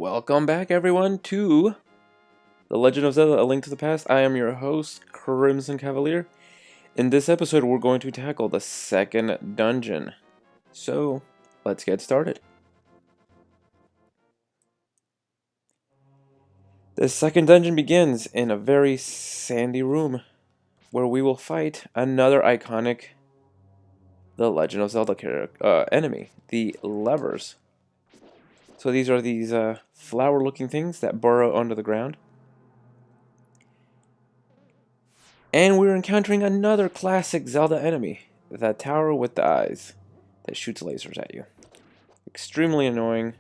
Welcome back, everyone, to The Legend of Zelda: A Link to the Past. I am your host, Crimson Cavalier. In this episode, we're going to tackle the second dungeon. So, let's get started. The second dungeon begins in a very sandy room, where we will fight another iconic The Legend of Zelda enemy, the levers. So these are these flower-looking things that burrow under the ground. And we're encountering another classic Zelda enemy, the tower with the eyes that shoots lasers at you. Extremely annoying.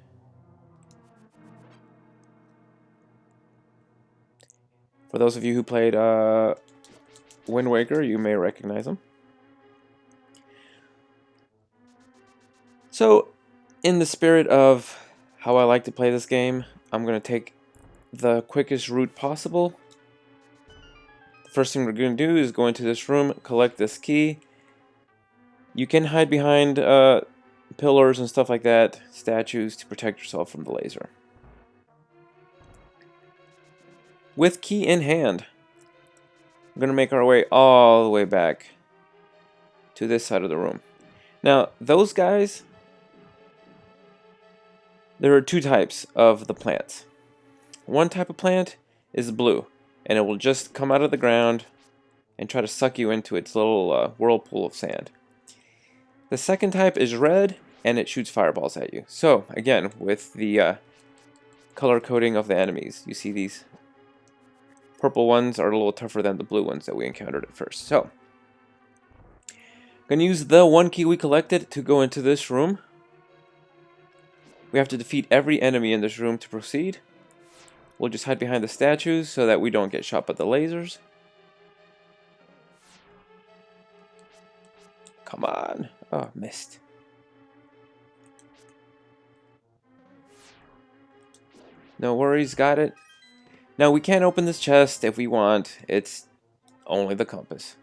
For those of you who played Wind Waker, you may recognize him. So, in the spirit of how I like to play this game, I'm going to take the quickest route possible. The first thing we're going to do is go into this room, collect this key. You can hide behind pillars and stuff like that, statues, to protect yourself from the laser. With key in hand, we're going to make our way all the way back to this side of the room. Now, those guys, there are two types of the plants. One type of plant is blue, and it will just come out of the ground and try to suck you into its little whirlpool of sand. The second type is red, and it shoots fireballs at you. So, again, with the color coding of the enemies, you see these purple ones are a little tougher than the blue ones that we encountered at first. So, I'm going to use the one key we collected to go into this room. We have to defeat every enemy in this room to proceed. We'll just hide behind the statues so that we don't get shot by the lasers. Come on. Oh, missed. No worries, got it. Now, we can't open this chest if we want. It's only the compass.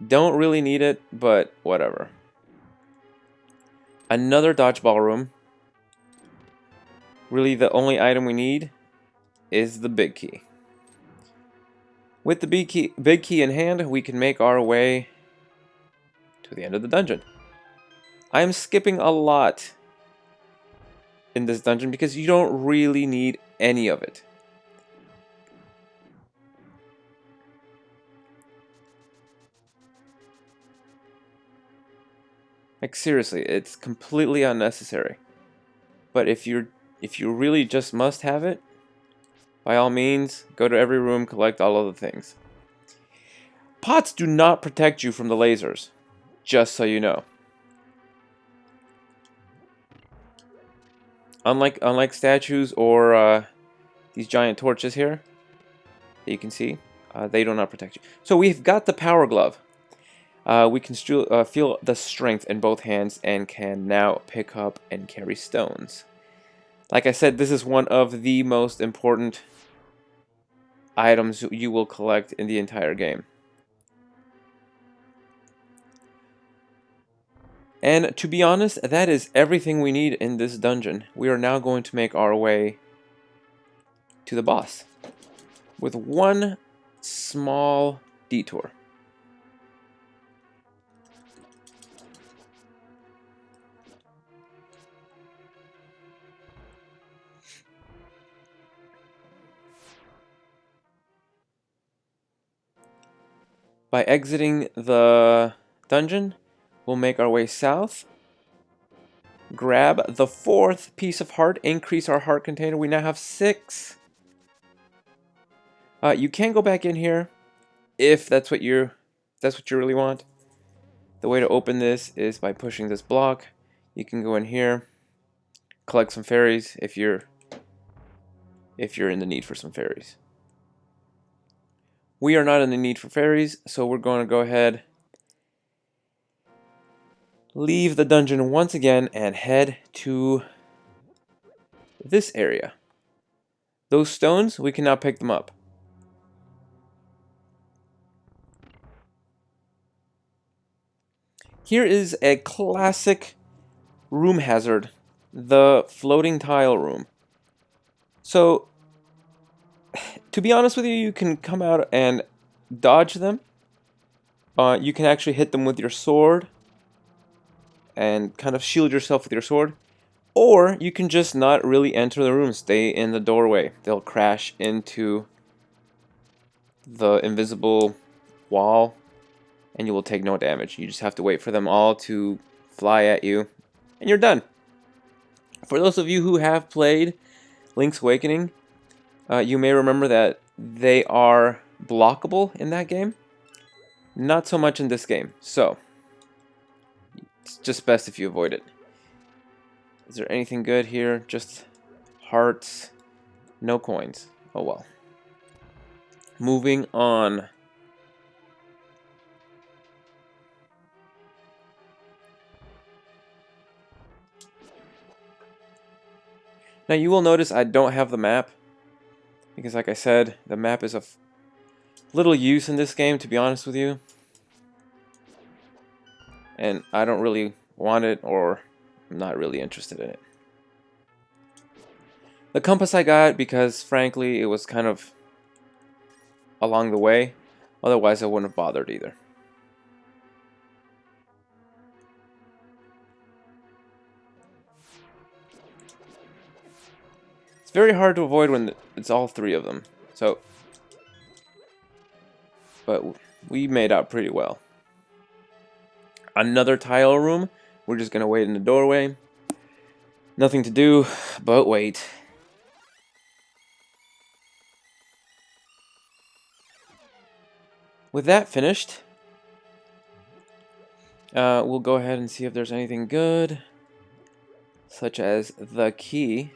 Don't really need it, but whatever. Another dodgeball room. Really, the only item we need is the big key. With the big key in hand, we can make our way to the end of the dungeon. I'm skipping a lot in this dungeon because you don't really need any of it. Like, seriously, it's completely unnecessary. But if you really just must have it, by all means, go to every room, collect all of the things. Pots do not protect you from the lasers, just so you know. Unlike statues or these giant torches here that you can see, they do not protect you. So we've got the power glove. We can feel the strength in both hands and can now pick up and carry stones. Like I said, this is one of the most important items you will collect in the entire game. And to be honest, that is everything we need in this dungeon. We are now going to make our way to the boss with one small detour. By exiting the dungeon, we'll make our way south, grab the fourth piece of heart, increase our heart container. We now have 6. You can go back in here if that's what you really want. The way to open this is by pushing this block. You can go in here, collect some fairies if you're in the need for some fairies. We are not in the need for fairies, so we're going to go ahead, leave the dungeon once again, and head to this area. Those stones, we can now pick them up. Here is a classic room hazard the floating tile room. So, to be honest with you, you can come out and dodge them. You can actually hit them with your sword and kind of shield yourself with your sword. Or you can just not really enter the room, stay in the doorway. They'll crash into the invisible wall and you will take no damage. You just have to wait for them all to fly at you and you're done. For those of you who have played Link's Awakening, you may remember that they are blockable in that game. Not so much in this game, so it's just best if you avoid it. Is there anything good here? Just hearts, no coins. Oh well. Moving on. Now you will notice I don't have the map, because like I said, the map is of little use in this game, to be honest with you. And I don't really want it, or I'm not really interested in it. The compass I got because, frankly, it was kind of along the way. Otherwise, I wouldn't have bothered either. It's very hard to avoid when it's all three of them. So, but we made out pretty well. Another tile room. We're just gonna wait in the doorway. Nothing to do but wait. With that finished, we'll go ahead and see if there's anything good, such as the key.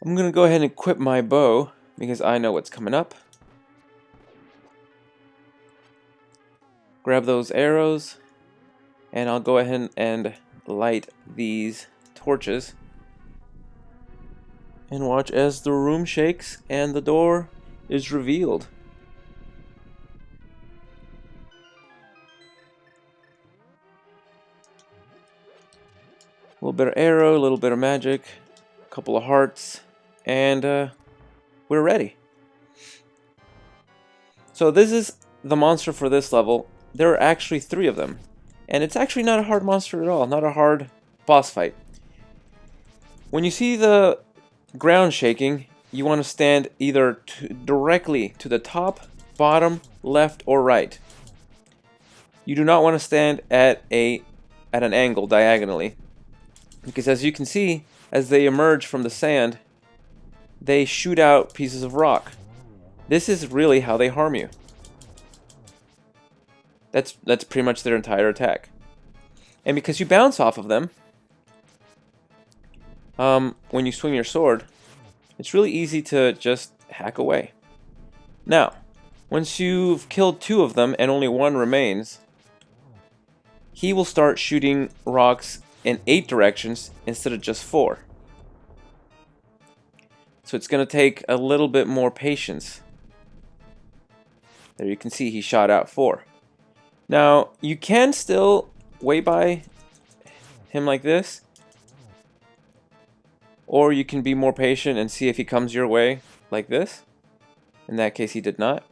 I'm gonna go ahead and equip my bow because I know what's coming up. Grab those arrows, and I'll go ahead and light these torches. And watch as the room shakes and the door is revealed. A little bit of arrow, a little bit of magic, a couple of hearts, and we're ready. So this is the monster for this level. There are actually 3 of them. And it's actually not a hard monster at all, not a hard boss fight. When you see the ground shaking, you want to stand either directly to the top, bottom, left, or right. You do not want to stand at an angle diagonally, because as you can see, as they emerge from the sand, they shoot out pieces of rock. This is really how they harm you. That's pretty much their entire attack. And because you bounce off of them, when you swing your sword, it's really easy to just hack away. Now, once you've killed 2 of them and only 1 remains, he will start shooting rocks in 8 directions instead of just 4. So it's going to take a little bit more patience. There you can see he shot out 4. Now, you can still wait by him like this, or you can be more patient and see if he comes your way like this. In that case, he did not.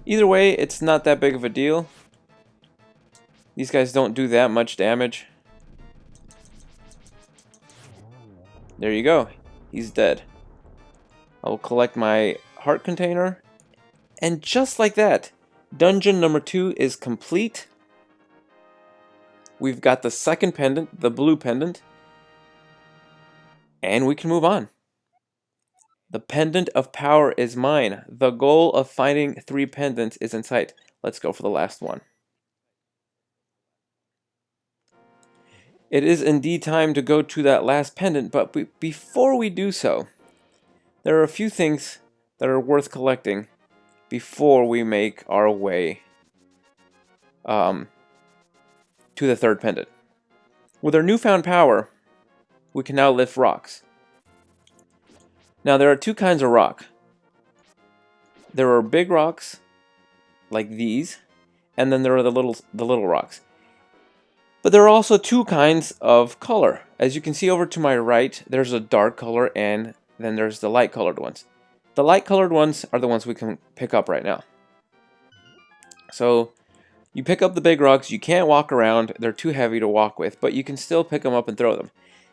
Either way, it's not that big of a deal. These guys don't do that much damage. There you go. He's dead. I will collect my heart container. And just like that, dungeon number 2 is complete. We've got the second pendant, the blue pendant. And we can move on. The pendant of power is mine. The goal of finding 3 pendants is in sight. Let's go for the last one. It is indeed time to go to that last pendant, but before we do so, there are a few things that are worth collecting before we make our way to the third pendant. With our newfound power, we can now lift rocks. Now there are 2 kinds of rock. There are big rocks, like these, and then there are the little rocks. But there are also two kinds of color. As you can see over to my right, there's a dark color and then there's the light colored ones. The light colored ones are the ones we can pick up right now. So you pick up the big rocks, you can't walk around, they're too heavy to walk with, but you can still pick them up and throw them.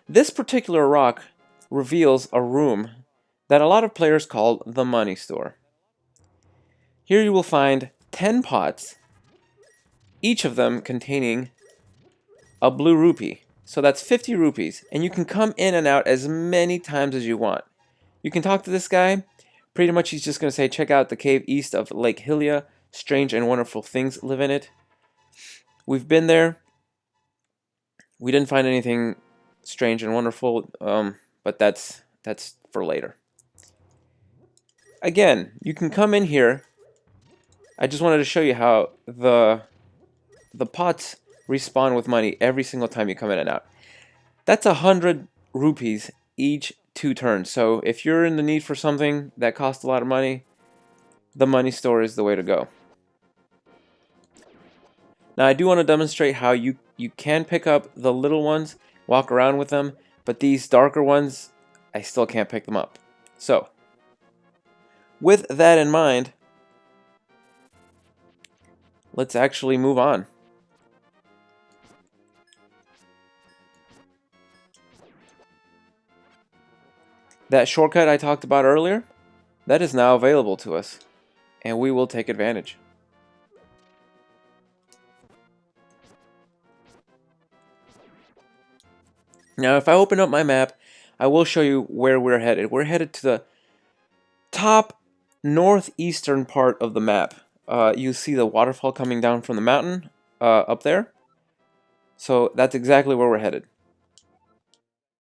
This particular rock reveals a room that a lot of players call the money store. Here you will find 10 pots, each of them containing a blue rupee. So that's 50 rupees, and you can come in and out as many times as you want. You can talk to this guy. Pretty much he's just going to say, check out the cave east of Lake Hylia. Strange and wonderful things live in it. We've been there. We didn't find anything strange and wonderful, but that's for later. Again, you can come in here. I just wanted to show you how the pots respawn with money every single time you come in and out. That's 100 rupees each 2 turns. So if you're in the need for something that costs a lot of money, the money store is the way to go. Now I do want to demonstrate how you can pick up the little ones, walk around with them, but these darker ones, I still can't pick them up. So, with that in mind, let's actually move on. That shortcut I talked about earlier, that is now available to us, and we will take advantage. Now, if I open up my map, I will show you where we're headed. We're headed to the top northeastern part of the map. You see the waterfall coming down from the mountain up there. So that's exactly where we're headed.